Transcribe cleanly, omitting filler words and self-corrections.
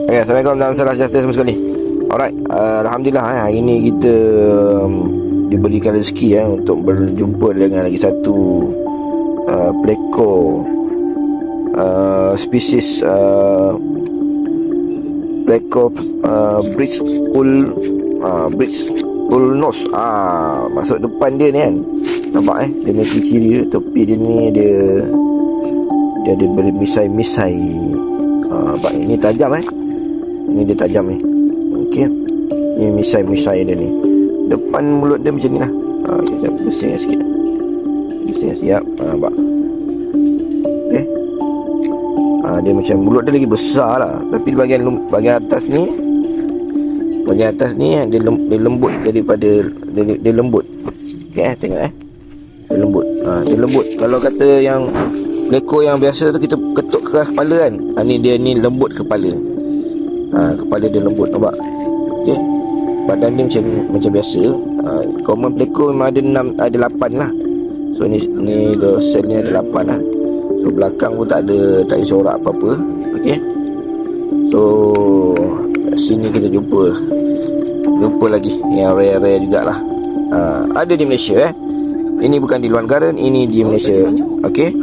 Okay, Assalamualaikum dan salam sejahtera semua sekali. Alright, Alhamdulillah hari ni kita diberikan rezeki untuk berjumpa dengan lagi satu pleko spesies pleko bridge ulnos. Masuk depan dia ni kan, nampak dia ni kiri dia, tepi dia ni dia ada bermisai-misai. Nampak ini tajam ini dia tajam ni. Okey, ni misai-misai dia ni. Depan mulut dia macam ni lah. Kita bersihkan sikit. Bersihkan siap. Nampak. Okey. Dia macam mulut dia lagi besar lah. Tapi bahagian atas ni, dia lembut daripada dia lembut. Okey, tengok dia lembut. Dia lembut. Kalau kata yang pleko yang biasa tu kita ketuk keras kepala kan. Ni dia ni lembut kepala. Kepala dia lembut, nampak. Okey. Badan dia macam biasa. Common pleko memang ada 8 lah. So ni sel ni ada 8 lah. So belakang pun tak ada sorak apa-apa. Okey. So sini kita jumpa lagi yang rare-rare jugalah. Ada di Malaysia Ini bukan di luar negara, ini di Malaysia. Okey.